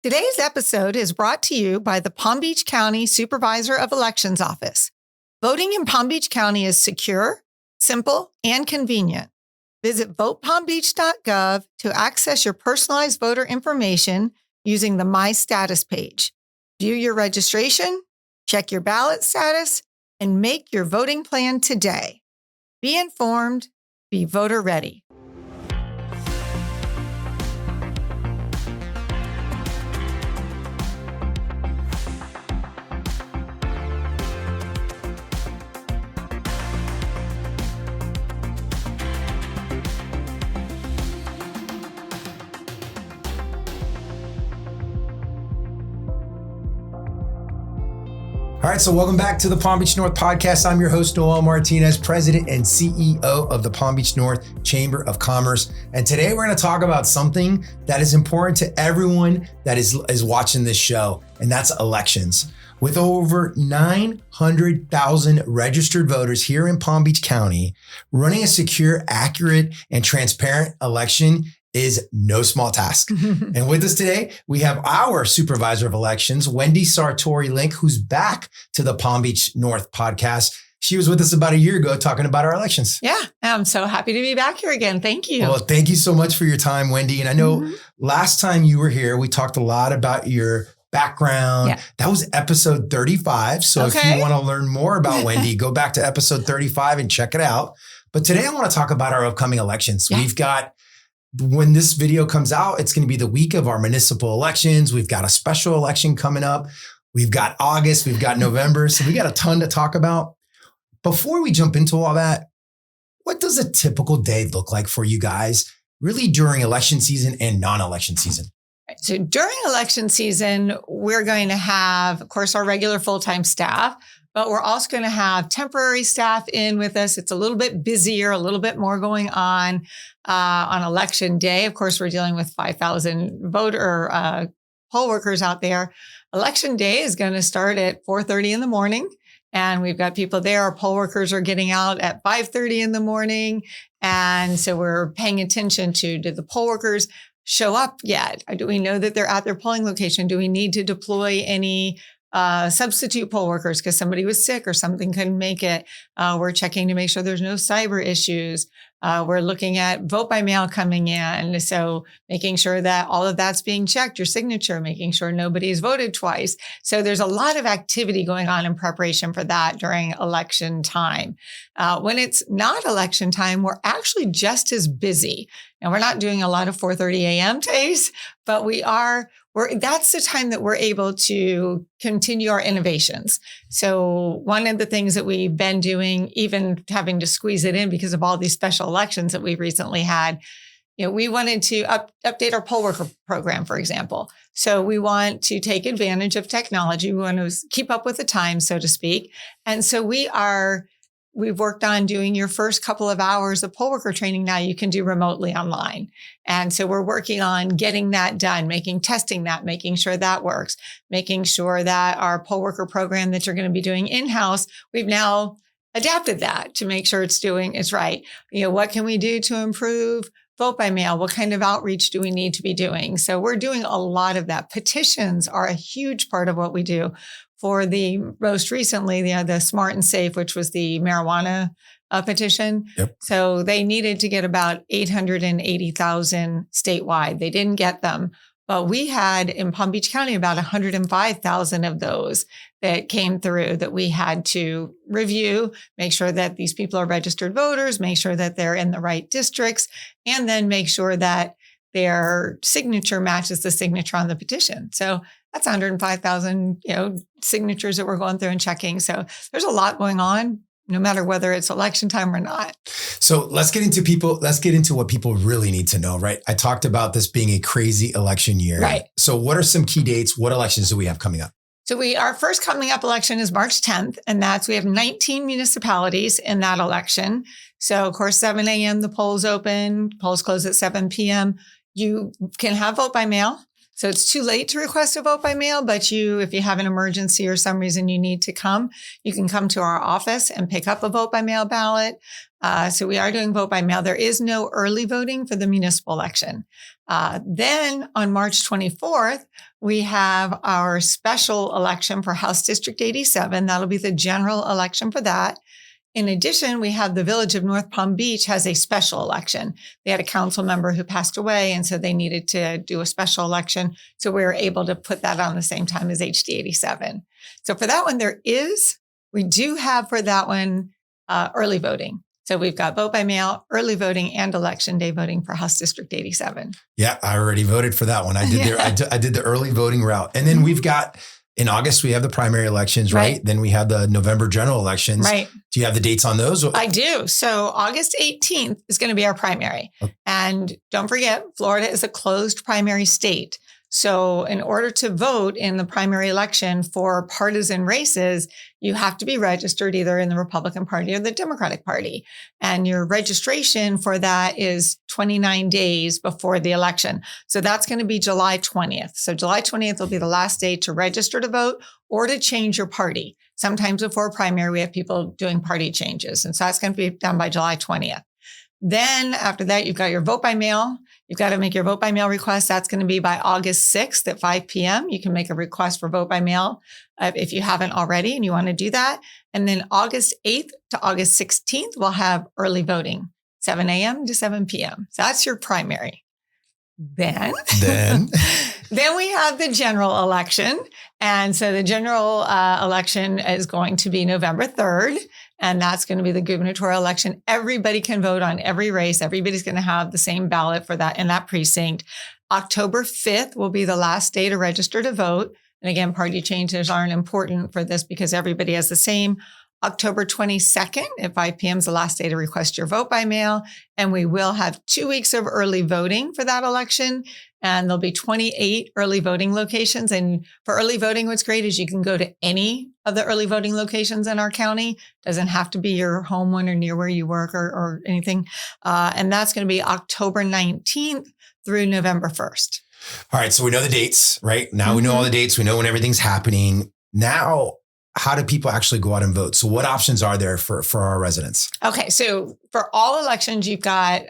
Today's episode is brought to you by the Palm Beach County Supervisor of Elections Office. Voting in Palm Beach County is secure, simple, and convenient. Visit votepalmbeach.gov to access your personalized voter information using the My Status page. View your registration, check your ballot status, and make your voting plan today. Be informed, be voter ready. All right, so welcome back to the Palm Beach North podcast. I'm your host, Noel Martinez, President and CEO of the Palm Beach North Chamber of Commerce. And today we're going to talk about something that is important to everyone that is watching this show, and that's elections. With over 900,000 registered voters here in Palm Beach County, running a secure, accurate, and transparent election is no small task. And with us today, we have our Supervisor of Elections, Wendy Sartory Link, who's back to the Palm Beach North podcast. She was with us about a year ago talking about our elections. Yeah, I'm so happy to be back here again. Thank you. Well, thank you so much for your time, Wendy. And I know last time you were here, we talked a lot about your background. Yeah. That was episode 35. So if you want to learn more about Wendy, go back to episode 35 and check it out. But today I want to talk about our upcoming elections. Yeah. We've got, when this video comes out, it's going to be the week of our municipal elections. We've got a special election coming up. We've got August, we've got November. So we got a ton to talk about. Before we jump into all that, what does a typical day look like for you guys, really during election season and non-election season? So during election season, we're going to have, of course, our regular full-time staff, but we're also going to have temporary staff in with us. It's a little bit busier, a little bit more going on election day. Of course, we're dealing with 5,000 poll workers out there. Election day is going to start at 4:30 in the morning. And we've got people there. Our poll workers are getting out at 5:30 in the morning. And so we're paying attention to, did the poll workers show up yet? Do we know that they're at their polling location? Do we need to deploy any substitute poll workers because somebody was sick or something couldn't make it? We're checking to make sure there's no cyber issues. We're looking at vote by mail coming in. So making sure that all of that's being checked, your signature, making sure nobody's voted twice. So there's a lot of activity going on in preparation for that during election time. When it's not election time, we're actually just as busy. Now, we're not doing a lot of 4:30 a.m. days, but that's the time that we're able to continue our innovations. So one of the things that we've been doing, even having to squeeze it in because of all these special elections that we've recently had, we wanted to update our poll worker program, for example. So we want to take advantage of technology. We want to keep up with the times, so to speak. And so we've worked on doing your first couple of hours of poll worker training now you can do remotely online. And so we're working on getting that done, testing that, making sure that works, making sure that our poll worker program that you're going to be doing in-house, we've now adapted that to make sure it's right. What can we do to improve vote by mail? What kind of outreach do we need to be doing? So we're doing a lot of that. Petitions are a huge part of what we do. For the most recently, the Smart and Safe, which was the marijuana petition. Yep. So they needed to get about 880,000 statewide. They didn't get them, but we had in Palm Beach County about 105,000 of those that came through that we had to review, make sure that these people are registered voters, make sure that they're in the right districts, and then make sure that their signature matches the signature on the petition. So that's 105,000, signatures that we're going through and checking. So there's a lot going on, no matter whether it's election time or not. So let's get into what people really need to know, right? I talked about this being a crazy election year. Right. So what are some key dates? What elections do we have coming up? So our first coming up election is March 10th, and we have 19 municipalities in that election. So of course, 7 a.m. the polls open, polls close at 7 p.m. You can have vote by mail. So it's too late to request a vote by mail, but if you have an emergency or some reason you need to come, you can come to our office and pick up a vote by mail ballot. So we are doing vote by mail. There is no early voting for the municipal election. Then on March 24th, we have our special election for House District 87. That'll be the general election for that. In addition, we have the Village of North Palm Beach has a special election. They had a council member who passed away, and so they needed to do a special election. So we were able to put that on the same time as HD 87. So for that one, we do have for that one early voting. So we've got vote by mail, early voting, and election day voting for House District 87. Yeah, I already voted for that one. I did I did the early voting route. And then we've got, in August, we have the primary elections, right? Then we have the November general elections. Right. Do you have the dates on those? I do. So August 18th is going to be our primary. Okay. And don't forget, Florida is a closed primary state. So in order to vote in the primary election for partisan races, you have to be registered either in the Republican Party or the Democratic Party. And your registration for that is 29 days before the election. So that's going to be July 20th. So July 20th will be the last day to register to vote or to change your party. Sometimes before primary, we have people doing party changes. And so that's going to be done by July 20th. Then after that, you've got your vote by mail. You've got to make your vote by mail request. That's going to be by August 6th at 5 p.m. You can make a request for vote by mail if you haven't already and you want to do that. And then August 8th to August 16th, we'll have early voting, 7 a.m. to 7 p.m. So that's your primary. Then we have the general election. And so the general election is going to be November 3rd. And that's going to be the gubernatorial election. Everybody can vote on every race. Everybody's going to have the same ballot for that in that precinct. October 5th will be the last day to register to vote. And again, party changes aren't important for this because everybody has the same. October 22nd at 5 p.m. is the last day to request your vote by mail. And we will have 2 weeks of early voting for that election. And there'll be 28 early voting locations. And for early voting, what's great is you can go to any of the early voting locations in our county. Doesn't have to be your home one or near where you work or anything. And that's going to be October 19th through November 1st. All right. So we know the dates, right? Now we know all the dates. We know when everything's happening. Now, how do people actually go out and vote? So what options are there for our residents? Okay. So for all elections, you've got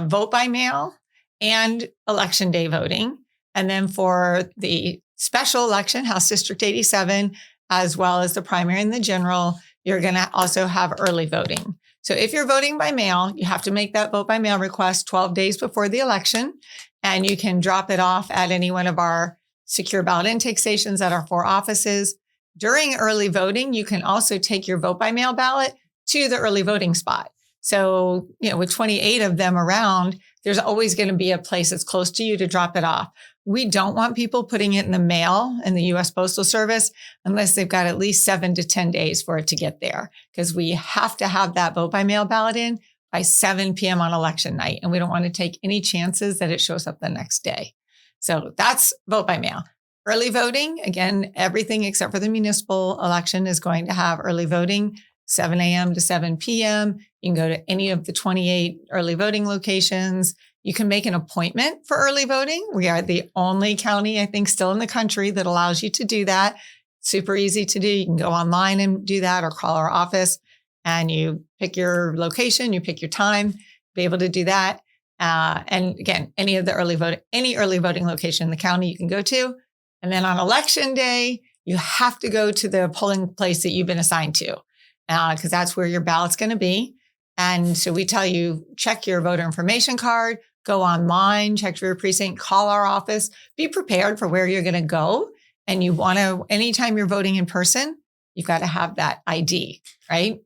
vote by mail and election day voting. And then for the special election, House District 87, as well as the primary and the general, you're going to also have early voting. So if you're voting by mail, you have to make that vote by mail request 12 days before the election. And you can drop it off at any one of our secure ballot intake stations at our 4 offices. During early voting, you can also take your vote by mail ballot to the early voting spot. So, with 28 of them around, there's always going to be a place that's close to you to drop it off. We don't want people putting it in the mail in the U.S. Postal Service unless they've got at least 7 to 10 days for it to get there, because we have to have that vote by mail ballot in by 7 p.m. on election night. And we don't want to take any chances that it shows up the next day. So that's vote by mail. Early voting, again, everything except for the municipal election is going to have early voting, 7 a.m. to 7 p.m. You can go to any of the 28 early voting locations. You can make an appointment for early voting. We are the only county, I think, still in the country that allows you to do that. Super easy to do. You can go online and do that or call our office and you pick your location, you pick your time, be able to do that. And again, any early voting location in the county you can go to. And then on election day, you have to go to the polling place that you've been assigned to, because that's where your ballot's going to be. And so we tell you, check your voter information card, go online, check your precinct, call our office, be prepared for where you're going to go. And you want to, anytime you're voting in person, you've got to have that ID, right?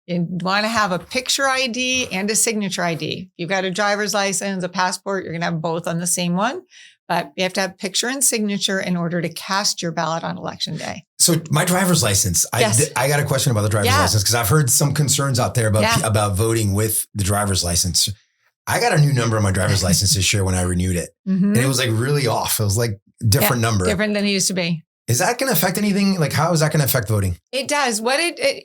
You want to have a picture ID and a signature ID. If you've got a driver's license, a passport, you're going to have both on the same one. But you have to have picture and signature in order to cast your ballot on election day. So my driver's license, yes. I got a question about the driver's license because I've heard some concerns out there about voting with the driver's license. I got a new number on my driver's license this year when I renewed it. And it was like really off. It was like different number. Different than it used to be. Is that going to affect anything? Like, how is that going to affect voting? It does.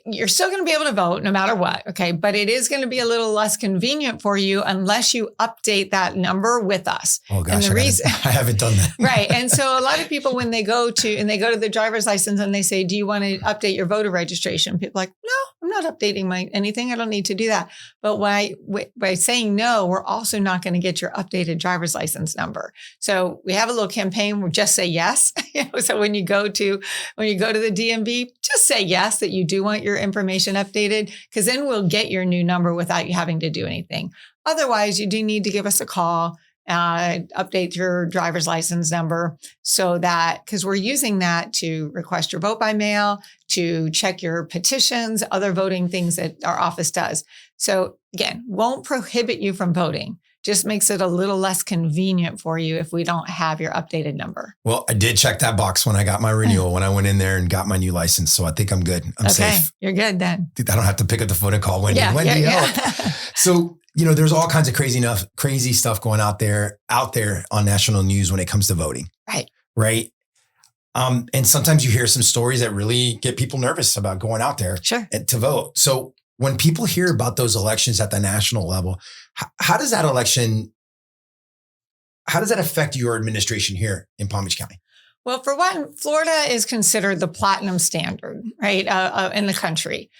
You're still going to be able to vote no matter what. Okay. But it is going to be a little less convenient for you unless you update that number with us. Oh gosh, I haven't done that. Right. And so a lot of people, when they go to the driver's license and they say, do you want to update your voter registration? People are like, no, I'm not updating anything. I don't need to do that. But by saying no, we're also not going to get your updated driver's license number. So we have a little campaign where just say yes. So when you go to the DMV, just say yes that you do want your information updated, because then we'll get your new number without you having to do anything. Otherwise, you do need to give us a call, update your driver's license number, so that, because we're using that to request your vote by mail, to check your petitions, other voting things that our office does. So again, won't prohibit you from voting. Just makes it a little less convenient for you if we don't have your updated number. Well, I did check that box when I got my renewal, when I went in there and got my new license. So I think I'm good. I'm safe. You're good then. I don't have to pick up the phone and call Wendy. Wendy, help. So, there's all kinds of crazy stuff going out there on national news when it comes to voting. Right. And sometimes you hear some stories that really get people nervous about going out there to vote. So when people hear about those elections at the national level, how does that affect your administration here in Palm Beach County? Well, for one, Florida is considered the platinum standard, right, in the country.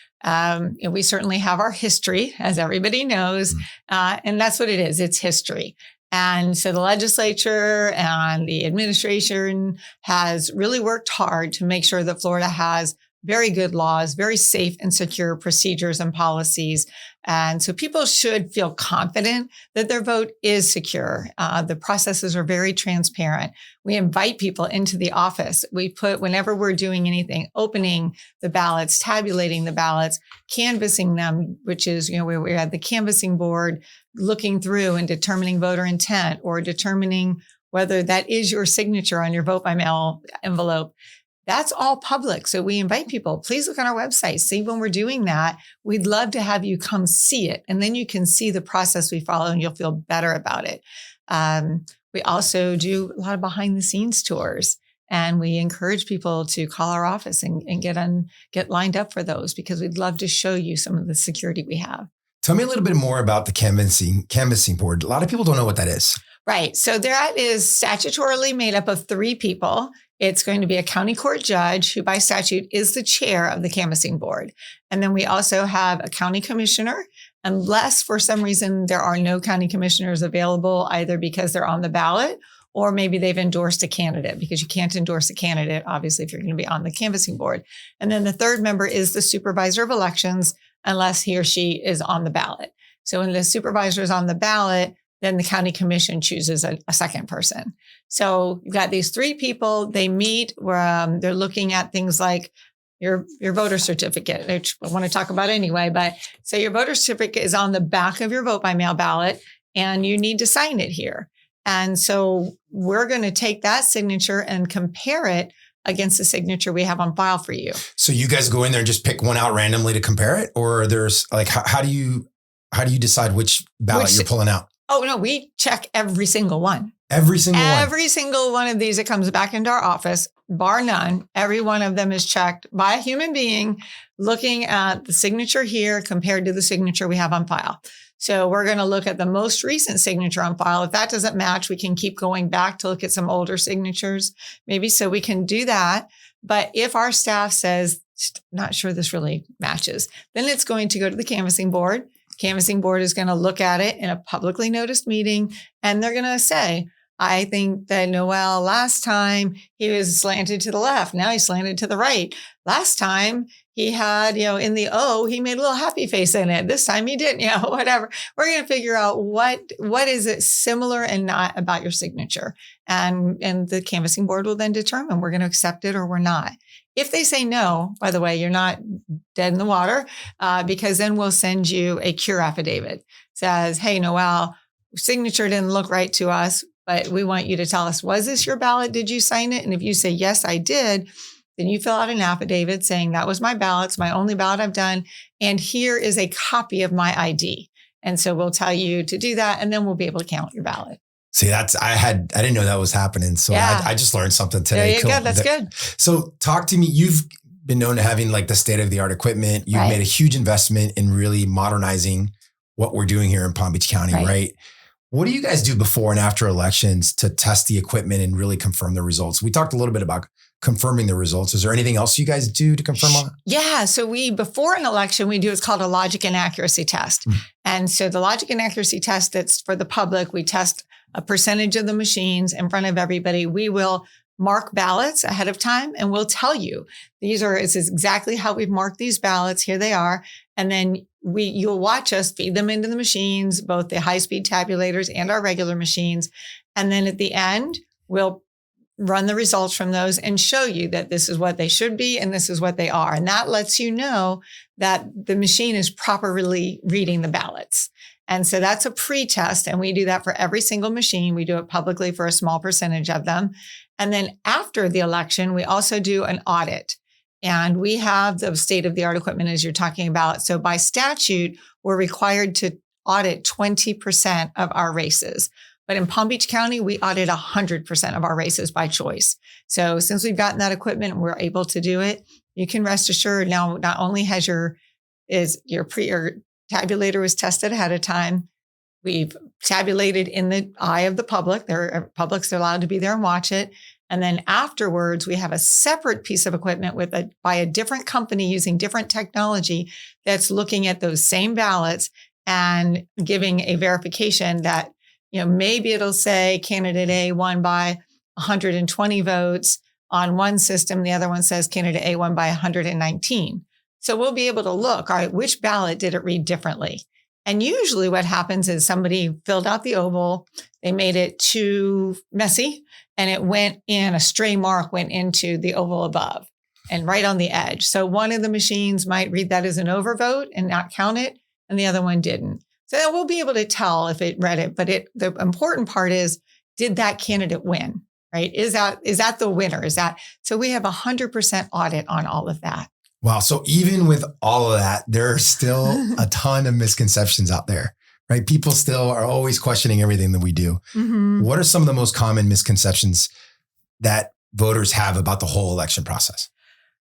We certainly have our history, as everybody knows, and that's what it is. It's history. And so the legislature and the administration has really worked hard to make sure that Florida has very good laws, very safe and secure procedures and policies. And so people should feel confident that their vote is secure. The processes are very transparent. We invite people into the office. Whenever we're doing anything, opening the ballots, tabulating the ballots, canvassing them, which is, we had the canvassing board looking through and determining voter intent, or determining whether that is your signature on your vote by mail envelope. That's all public. So we invite people, please look on our website, see when we're doing that. We'd love to have you come see it. And then you can see the process we follow and you'll feel better about it. We also do a lot of behind the scenes tours, and we encourage people to call our office and get lined up for those, because we'd love to show you some of the security we have. Tell me a little bit more about the canvassing board. A lot of people don't know what that is. Right. So that is statutorily made up of 3 people. It's going to be a county court judge who by statute is the chair of the canvassing board. And then we also have a county commissioner, unless for some reason there are no county commissioners available, either because they're on the ballot or maybe they've endorsed a candidate, because you can't endorse a candidate, obviously, if you're going to be on the canvassing board. And then the 3rd member is the supervisor of elections, unless he or she is on the ballot. So when the supervisor is on the ballot, then the county commission chooses a second person. So you've got these 3 people. They meet where they're looking at things like your voter certificate, which I want to talk about anyway. But so your voter certificate is on the back of your vote by mail ballot, and you need to sign it here. And so we're going to take that signature and compare it against the signature we have on file for you. So you guys go in there and just pick one out randomly to compare it, or there's like how do you decide which ballot you're pulling out? Oh, no, we check every single one. Every single one of these that comes back into our office, bar none, every one of them is checked by a human being looking at the signature here compared to the signature we have on file. So we're going to look at the most recent signature on file. If that doesn't match, we can keep going back to look at some older signatures, maybe, so we can do that. But if our staff says, not sure this really matches, then it's going to go to the canvassing board. Canvassing board is going to look at it in a publicly noticed meeting, and they're going to say, I think that Noel, last time he was slanted to the left. Now he's slanted to the right. Last time he had, in the O, he made a little happy face in it. This time he didn't, whatever. We're going to figure out what is it similar and not about your signature. And the canvassing board will then determine we're going to accept it or we're not. If they say no, by the way, you're not dead in the water, because then we'll send you a cure affidavit. It says, hey, Noel, signature didn't look right to us, but we want you to tell us, was this your ballot? Did you sign it? And if you say, yes, I did, then you fill out an affidavit saying that was my ballot. It's my only ballot I've done. And here is a copy of my ID. And so we'll tell you to do that, and then we'll be able to count your ballot. See, I didn't know that was happening. So Yeah. I just learned something today. There you go. That's good. So talk to me. You've been known to having like the state of the art equipment. You've Right. made a huge investment in really modernizing what we're doing here in Palm Beach County, right? What do you guys do before and after elections to test the equipment and really confirm the results? We talked a little bit about confirming the results. Is there anything else you guys do to confirm on it? Yeah. So before an election, we do what's called a logic and accuracy test. And so the logic and accuracy test that's for the public, we test a percentage of the machines in front of everybody. We will mark ballots ahead of time and we'll tell you this is exactly how we've marked these ballots. Here they are. And then you'll watch us feed them into the machines, both the high-speed tabulators and our regular machines. And then at the end, we'll run the results from those and show you that this is what they should be and this is what they are. And that lets you know that the machine is properly reading the ballots. And so that's a pre-test. And we do that for every single machine. We do it publicly for a small percentage of them. And then after the election, we also do an audit. And we have the state-of-the-art equipment as you're talking about. So by statute, we're required to audit 20% of our races. But in Palm Beach County, we audit 100% of our races by choice. So since we've gotten that equipment and we're able to do it, you can rest assured now not only has your tabulator was tested ahead of time, we've tabulated in the eye of the public. They're allowed to be there and watch it. And then afterwards, we have a separate piece of equipment by a different company using different technology that's looking at those same ballots and giving a verification that, maybe it'll say candidate A won by 120 votes on one system. The other one says candidate A won by 119. So we'll be able to look, all right, which ballot did it read differently? And usually what happens is somebody filled out the oval, they made it too messy, and it went in, a stray mark went into the oval above and right on the edge. So one of the machines might read that as an overvote and not count it, and the other one didn't. So we'll be able to tell if it read it. But the important part is, did that candidate win, right? Is that the winner? So we have 100% audit on all of that. Wow. So even with all of that, there are still a ton of misconceptions out there, right? People still are always questioning everything that we do. Mm-hmm. What are some of the most common misconceptions that voters have about the whole election process?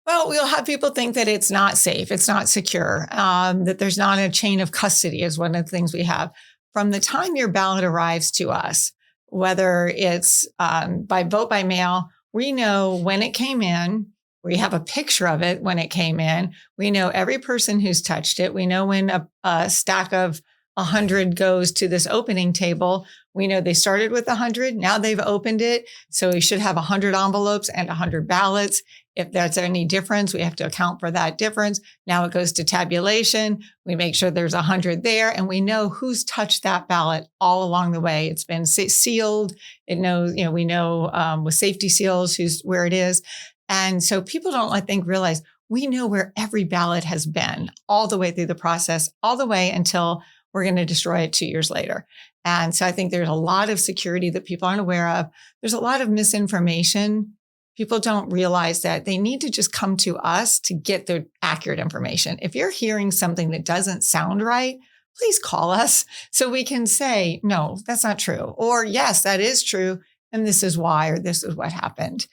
Well, we'll have people think that it's not safe, it's not secure, that there's not a chain of custody is one of the things we have. From the time your ballot arrives to us, whether it's by vote by mail, we know when it came in. We have a picture of it when it came in. We know every person who's touched it. We know when a stack of 100 goes to this opening table. We know they started with 100. Now they've opened it. So we should have 100 envelopes and 100 ballots. If there's any difference, we have to account for that difference. Now it goes to tabulation. We make sure there's 100 there, and we know who's touched that ballot all along the way. It's been sealed. It knows, we know with safety seals where it is. And so people don't, I think, realize we know where every ballot has been all the way through the process, all the way until we're going to destroy it 2 years later. And so I think there's a lot of security that people aren't aware of. There's a lot of misinformation. People don't realize that they need to just come to us to get the accurate information. If you're hearing something that doesn't sound right, please call us so we can say, no, that's not true. Or yes, that is true. And this is why, or this is what happened.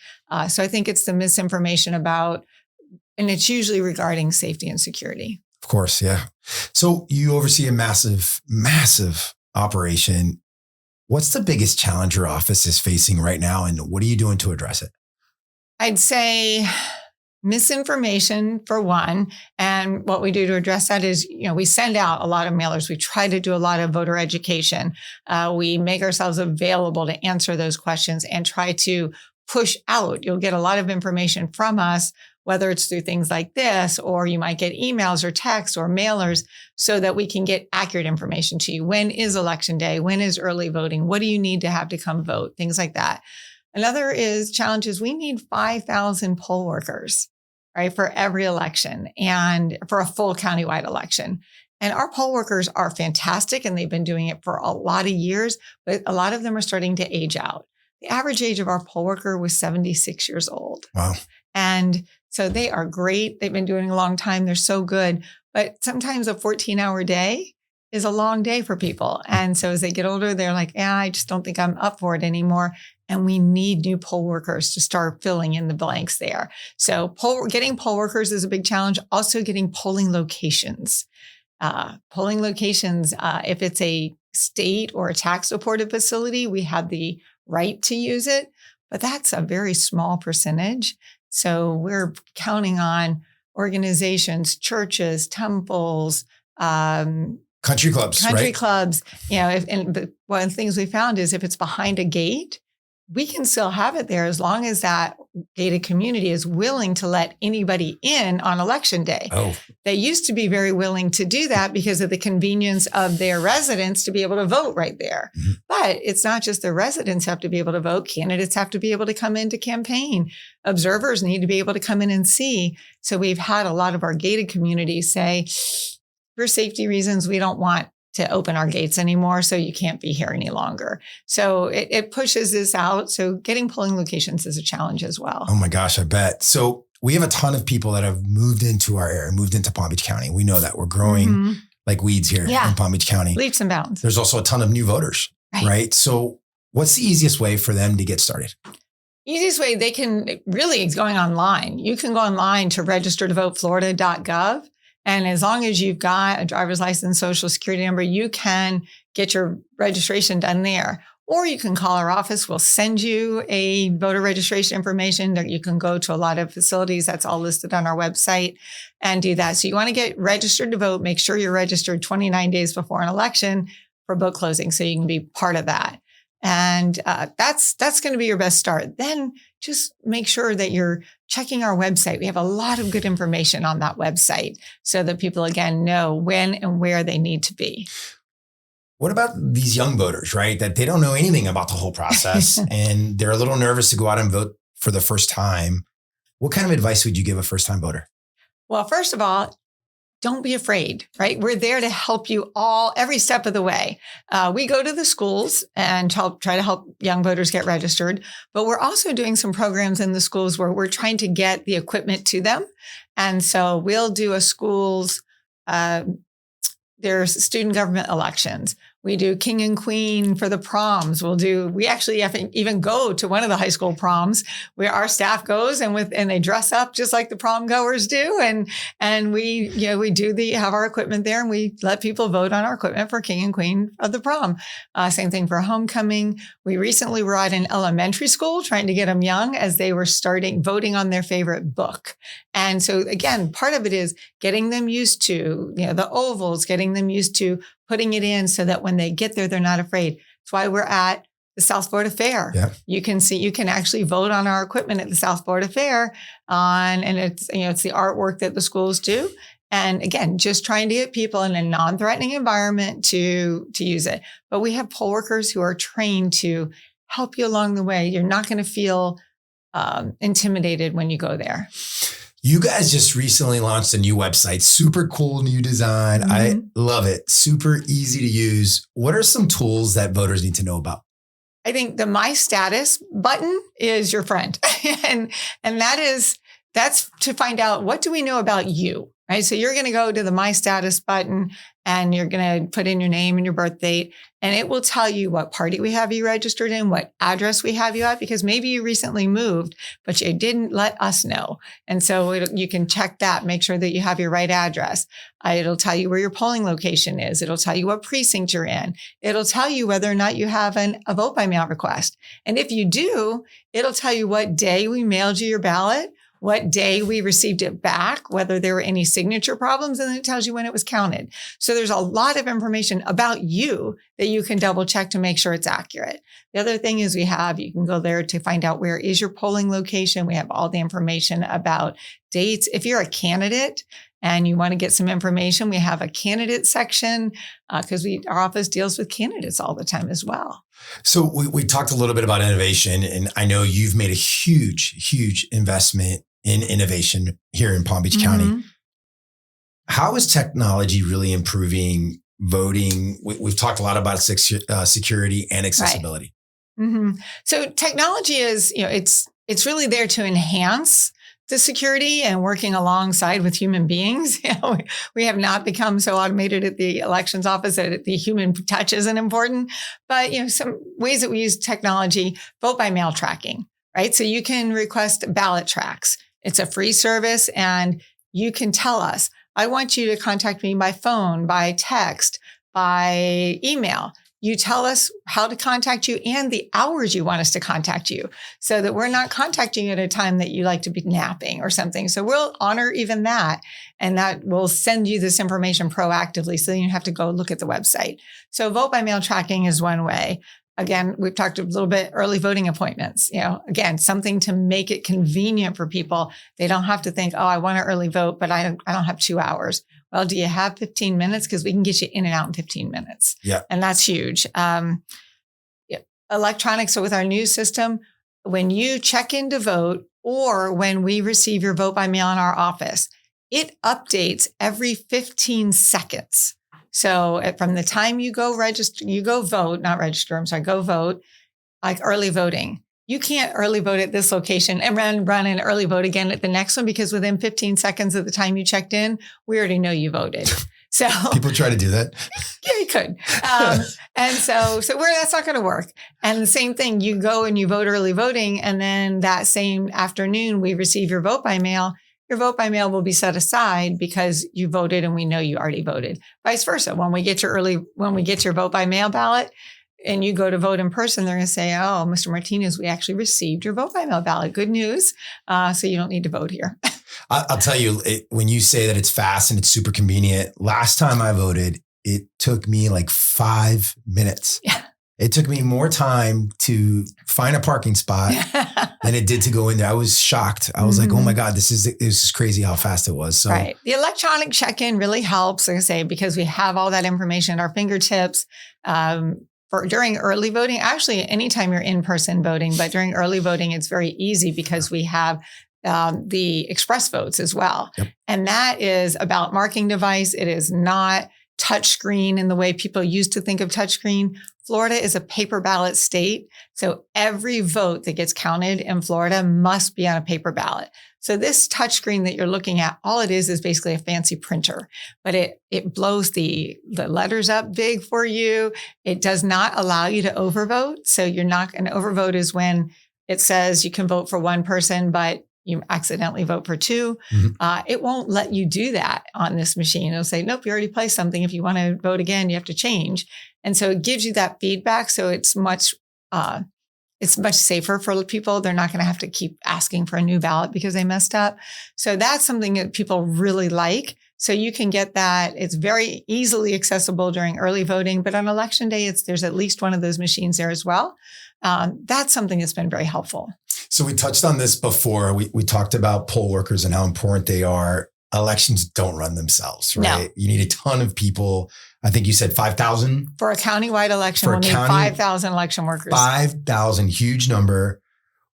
So I think it's the misinformation about, and it's usually regarding safety and security. Of course, yeah. So you oversee a massive, massive operation. What's the biggest challenge your office is facing right now, and what are you doing to address it? I'd say misinformation for one. And what we do to address that is, we send out a lot of mailers. We try to do a lot of voter education. We make ourselves available to answer those questions and try to push out. You'll get a lot of information from us, whether it's through things like this, or you might get emails or texts or mailers so that we can get accurate information to you. When is election day? When is early voting? What do you need to have to come vote? Things like that. Another challenge is we need 5,000 poll workers, right, for every election and for a full countywide election. And our poll workers are fantastic, and they've been doing it for a lot of years, but a lot of them are starting to age out. The average age of our poll worker was 76 years old. Wow. And so they are great. They've been doing it a long time. They're so good. But sometimes a 14-hour day is a long day for people. And so as they get older, they're like, yeah, I just don't think I'm up for it anymore. And we need new poll workers to start filling in the blanks there. So getting poll workers is a big challenge. Also getting polling locations. If it's a state or a tax supported facility, we have the right to use it, but that's a very small percentage. So we're counting on organizations, churches, temples, country clubs, clubs. But one of the things we found is if it's behind a gate, we can still have it there as long as that gated community is willing to let anybody in on election day. Oh. They used to be very willing to do that because of the convenience of their residents to be able to vote right there. Mm-hmm. But it's not just the residents have to be able to vote. Candidates have to be able to come in to campaign. Observers need to be able to come in and see. So we've had a lot of our gated communities say, for safety reasons, we don't want to open our gates anymore, so you can't be here any longer. So it pushes this out. So getting polling locations is a challenge as well. Oh my gosh, I bet. So we have a ton of people that have moved into our area, moved into Palm Beach County. We know that we're growing like weeds here in Palm Beach County. Leaps and bounds. There's also a ton of new voters, right? So what's the easiest way for them to get started? Easiest way is going online. You can go online to registertovoteflorida.gov. And as long as you've got a driver's license, social security number, you can get your registration done there. Or you can call our office. We'll send you a voter registration information that you can go to a lot of facilities. That's all listed on our website and do that. So you want to get registered to vote. Make sure you're registered 29 days before an election for book closing so you can be part of that. And that's going to be your best start. Then just make sure that you're checking our website. We have a lot of good information on that website so that people, again, know when and where they need to be. What about these young voters, right? That they don't know anything about the whole process and they're a little nervous to go out and vote for the first time. What kind of advice would you give a first-time voter? Well, first of all, don't be afraid, right? We're there to help you every step of the way. We go to the schools and try to help young voters get registered, but we're also doing some programs in the schools where we're trying to get the equipment to them. And so we'll do a school's, there's student government elections. We do king and queen for the proms. We actually even go to one of the high school proms where our staff goes and they dress up just like the prom goers do. And we have our equipment there and we let people vote on our equipment for king and queen of the prom. Same thing for homecoming. We recently were at an elementary school trying to get them young as they were starting voting on their favorite book. And so again, part of it is getting them used to, the ovals, getting them used to putting it in so that when they get there, they're not afraid. That's why we're at the South Florida Fair. Yeah. You can actually vote on our equipment at the South Florida Fair and it's the artwork that the schools do. And again, just trying to get people in a non-threatening environment to use it. But we have poll workers who are trained to help you along the way. You're not going to feel intimidated when you go there. You guys just recently launched a new website, super cool new design. Mm-hmm. I love it. Super easy to use. What are some tools that voters need to know about? I think the My Status button is your friend. and that's to find out what do we know about you, right? So you're going to go to the My Status button and you're going to put in your name and your birth date, and it will tell you what party we have you registered in, what address we have you at, because maybe you recently moved, but you didn't let us know. And so you can check that, make sure that you have your right address. It'll tell you where your polling location is. It'll tell you what precinct you're in. It'll tell you whether or not you have a vote by mail request. And if you do, it'll tell you what day we mailed you your ballot, what day we received it back, whether there were any signature problems, and then it tells you when it was counted. So there's a lot of information about you that you can double check to make sure it's accurate. The other thing is you can go there to find out where is your polling location. We have all the information about dates. If you're a candidate and you want to get some information, we have a candidate section because our office deals with candidates all the time as well. So we talked a little bit about innovation, and I know you've made a huge, huge investment in innovation here in Palm Beach County. How is technology really improving voting? We've talked a lot about security and accessibility. Right. So technology is, it's really there to enhance the security and working alongside with human beings. We have not become so automated at the elections office that the human touch isn't important. But some ways that we use technology, vote by mail tracking, right? So you can request ballot tracks. It's a free service, and you can tell us, I want you to contact me by phone, by text, by email. You tell us how to contact you and the hours you want us to contact you, so that we're not contacting you at a time that you like to be napping or something. So we'll honor even that. And that will send you this information proactively, so you don't have to go look at the website. So vote by mail tracking is one way. Again, we've talked a little bit early voting appointments, again, something to make it convenient for people. They don't have to think, oh, I want to early vote, but I don't have 2 hours. Well, do you have 15 minutes? Because we can get you in and out in 15 minutes. Yeah. And that's huge. Electronic. So with our new system, when you check in to vote, or when we receive your vote by mail in our office, it updates every 15 seconds. So from the time you go vote, go vote, like early voting. You can't early vote at this location and run and early vote again at the next one, because within 15 seconds of the time you checked in, we already know you voted. So people try to do that. Yeah, you could. And so that's not going to work. And the same thing, you go and you vote early voting, and then that same afternoon we receive your vote by mail. Your vote by mail will be set aside because you voted and we know you already voted. Vice versa. When we get your vote by mail ballot and you go to vote in person, they're going to say, oh, Mr. Martinez, we actually received your vote by mail ballot. Good news. So you don't need to vote here. I'll tell you, when you say that it's fast and it's super convenient, last time I voted, it took me like 5 minutes. Yeah. It took me more time to find a parking spot than it did to go in there. I was shocked. I was like, oh my God, this is crazy how fast it was. So right. The electronic check-in really helps, like I say, because we have all that information at our fingertips. During early voting, actually, anytime you're in person voting, but during early voting, it's very easy because we have the express votes as well. Yep. And that is a ballot marking device. It is not touchscreen in the way people used to think of touchscreen. Florida is a paper ballot state. So every vote that gets counted in Florida must be on a paper ballot. So this touchscreen that you're looking at, all it is basically a fancy printer, but it blows the letters up big for you. It does not allow you to overvote. So an overvote is when it says you can vote for one person, but you accidentally vote for two. Mm-hmm. It won't let you do that on this machine. It'll say, nope, you already placed something. If you want to vote again, you have to change. And so it gives you that feedback. So it's much safer for people. They're not going to have to keep asking for a new ballot because they messed up. So that's something that people really like. So you can get that. It's very easily accessible during early voting, but on election day, there's at least one of those machines there as well. That's something that's been very helpful. So we touched on this before. We talked about poll workers and how important they are. Elections don't run themselves, right? No. You need a ton of people. I think you said 5,000? For a countywide election, we'll need 5,000 election workers. 5,000, huge number.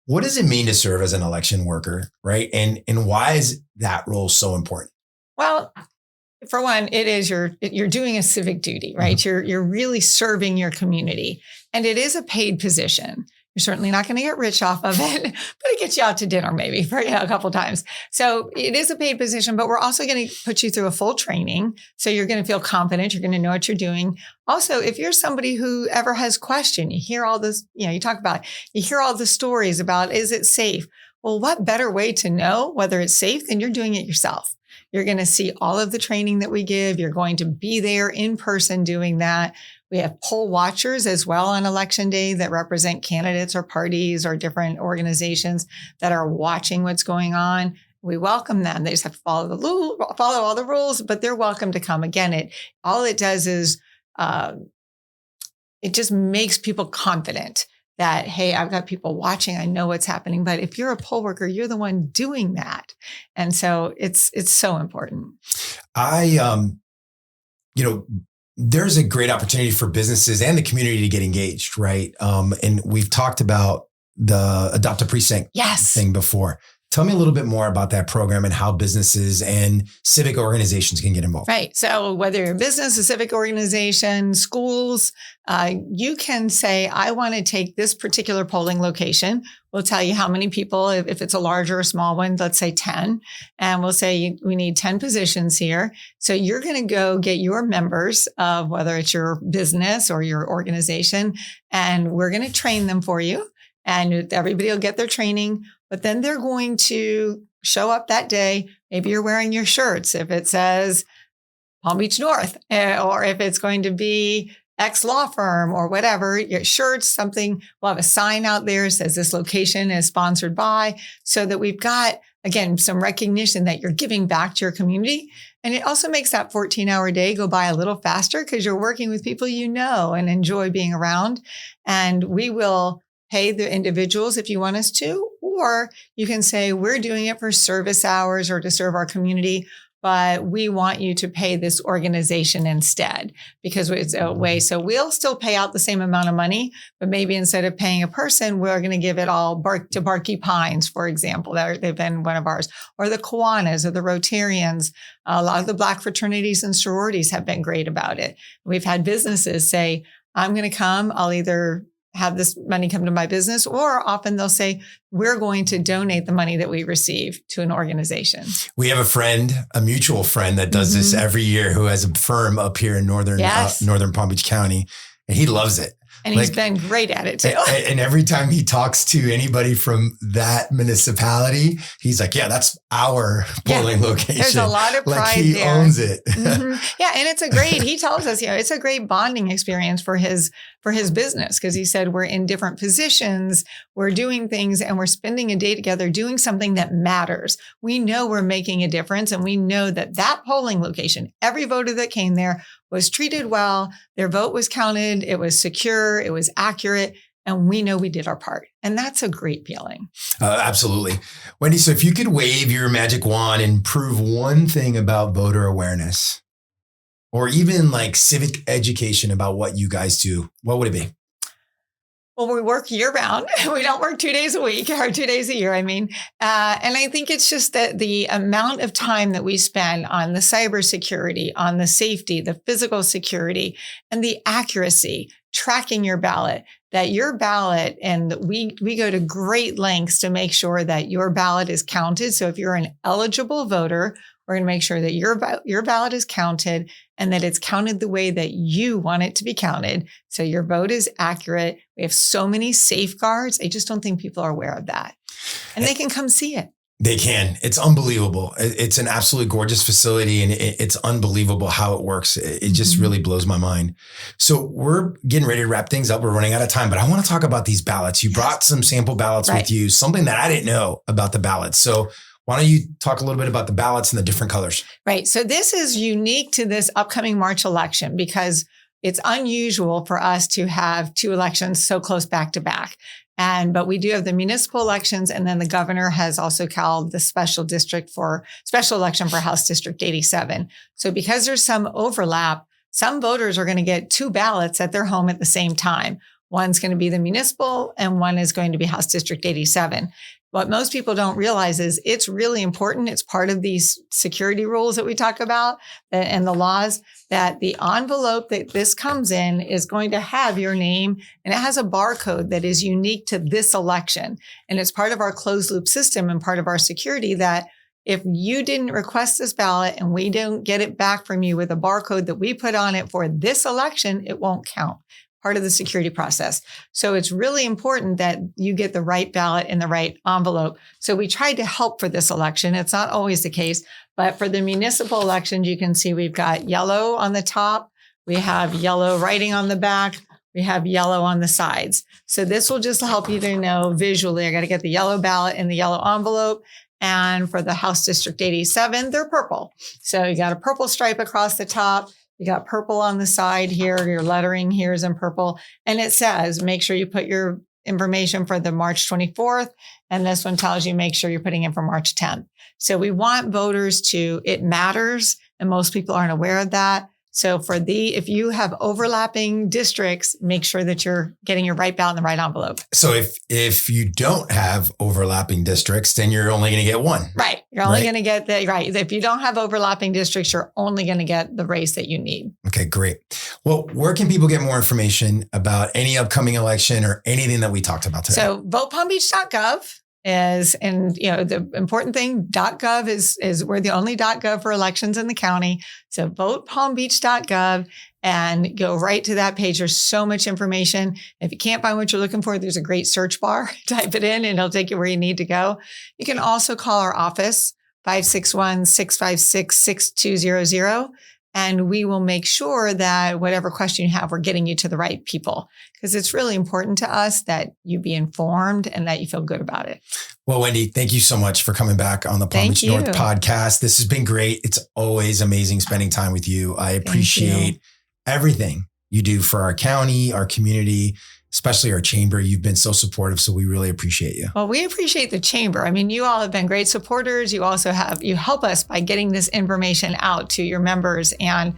What does it mean to serve as an election worker, right? And why is that role so important? Well, for one, it is you're doing a civic duty, right? Mm-hmm. You're really serving your community, and it is a paid position. You're certainly not going to get rich off of it, but it gets you out to dinner maybe for a couple times. So it is a paid position, but we're also going to put you through a full training. So you're going to feel confident. You're going to know what you're doing. Also, if you're somebody who ever has question, you hear all this, you hear all the stories about, is it safe? Well, what better way to know whether it's safe than you're doing it yourself? You're going to see all of the training that we give. You're going to be there in person doing that. We have poll watchers as well on election day that represent candidates or parties or different organizations that are watching what's going on. We welcome them. They just have to follow all the rules, but they're welcome to come. Again, all it does is it just makes people confident that, hey, I've got people watching. I know what's happening. But if you're a poll worker, you're the one doing that. And so it's so important. There's a great opportunity for businesses and the community to get engaged, right? And we've talked about the Adopt a Precinct thing before. Tell me a little bit more about that program and how businesses and civic organizations can get involved. Right. So whether you're a business, a civic organization, schools, you can say, I want to take this particular polling location. We'll tell you how many people, if it's a large or a small one, let's say 10. And we'll say we need 10 positions here. So you're going to go get your members of whether it's your business or your organization, and we're going to train them for you. And everybody will get their training. But then they're going to show up that day. Maybe you're wearing your shirts if it says Palm Beach North, or if it's going to be X law firm or whatever, your shirts, something. We'll have a sign out there that says this location is sponsored by, so that we've got, again, some recognition that you're giving back to your community. And it also makes that 14-hour day go by a little faster because you're working with people you know and enjoy being around. And we will pay the individuals if you want us to, or you can say, we're doing it for service hours or to serve our community, but we want you to pay this organization instead because it's a way. So we'll still pay out the same amount of money, but maybe instead of paying a person, we're going to give it all to Barky Pines, for example. They've been one of ours, or the Kiwanis or the Rotarians. A lot of the Black fraternities and sororities have been great about it. We've had businesses say, I'm going to come, I'll either have this money come to my business, or often they'll say, we're going to donate the money that we receive to an organization. We have a friend, a mutual friend that does this every year, who has a firm up here in northern Palm Beach County, and he loves it. And he's been great at it too. And every time he talks to anybody from that municipality, he's like, yeah, that's our polling location. There's a lot of pride he there. Owns it. Yeah. And it's he tells us, it's a great bonding experience for his business. Cause he said, we're in different positions, we're doing things, and we're spending a day together doing something that matters. We know we're making a difference, and we know that polling location, every voter that came there was treated well. Their vote was counted. It was secure. It was accurate. And we know we did our part. And that's a great feeling. Absolutely. Wendy, so if you could wave your magic wand and prove one thing about voter awareness, or even like civic education about what you guys do, what would it be? Well, we work year round. We don't work 2 days a week or 2 days a year. And I think it's just that the amount of time that we spend on the cybersecurity, on the safety, the physical security, and the accuracy, tracking your ballot, that your ballot, and we go to great lengths to make sure that your ballot is counted. So if you're an eligible voter, we're going to make sure that your ballot is counted and that it's counted the way that you want it to be counted. So your vote is accurate. We have so many safeguards. I just don't think people are aware of that. And they can come see it. They can. It's unbelievable. It's an absolutely gorgeous facility, and it's unbelievable how it works. It just really blows my mind. So we're getting ready to wrap things up. We're running out of time, but I want to talk about these ballots. You brought some sample ballots with you, something that I didn't know about the ballots. So why don't you talk a little bit about the ballots and the different colors? Right. So this is unique to this upcoming March election because it's unusual for us to have two elections so close back to back. But we do have the municipal elections, and then the governor has also called the special election for House District 87. So because there's some overlap, some voters are going to get two ballots at their home at the same time. One's going to be the municipal and one is going to be House District 87. What most people don't realize is it's really important. It's part of these security rules that we talk about and the laws, that the envelope that this comes in is going to have your name, and it has a barcode that is unique to this election. And it's part of our closed loop system and part of our security that if you didn't request this ballot and we don't get it back from you with a barcode that we put on it for this election, it won't count. Part of the security process. So it's really important that you get the right ballot in the right envelope. So we tried to help for this election. It's not always the case, but for the municipal elections, you can see we've got yellow on the top. We have yellow writing on the back. We have yellow on the sides. So this will just help you to know visually, I got to get the yellow ballot in the yellow envelope. And for the House District 87, they're purple. So you got a purple stripe across the top. You got purple on the side here. Your lettering here is in purple. And it says, make sure you put your information for the March 24th. And this one tells you, make sure you're putting in for March 10th. So we want voters it matters. And most people aren't aware of that. So if you have overlapping districts, make sure that you're getting your right ballot in the right envelope. So if you don't have overlapping districts, then you're only going to get one. Right. You're only going to get right. If you don't have overlapping districts, you're only going to get the race that you need. Okay, great. Well, where can people get more information about any upcoming election or anything that we talked about today? So votepalmbeach.gov is, and the important thing, .gov is we're the only .gov for elections in the county. So votepalmbeach.gov and go right to that page. There's so much information. If you can't find what you're looking for, there's a great search bar. Type it in and it'll take you where you need to go. You can also call our office, 561-656-6200. And we will make sure that whatever question you have, we're getting you to the right people, because it's really important to us that you be informed and that you feel good about it. Well, Wendy, thank you so much for coming back on the Palm Beach North podcast. This has been great. It's always amazing spending time with you. I appreciate everything you do for our county, our community, especially our chamber. You've been so supportive, so we really appreciate you. Well, we appreciate the chamber. I mean, you all have been great supporters. You also you help us by getting this information out to your members, and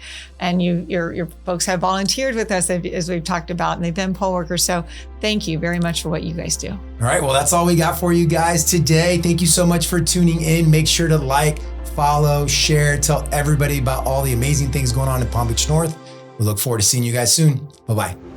your folks have volunteered with us, as we've talked about, and they've been poll workers. So thank you very much for what you guys do. All right. Well, that's all we got for you guys today. Thank you so much for tuning in. Make sure to like, follow, share, tell everybody about all the amazing things going on in Palm Beach North. We look forward to seeing you guys soon. Bye-bye.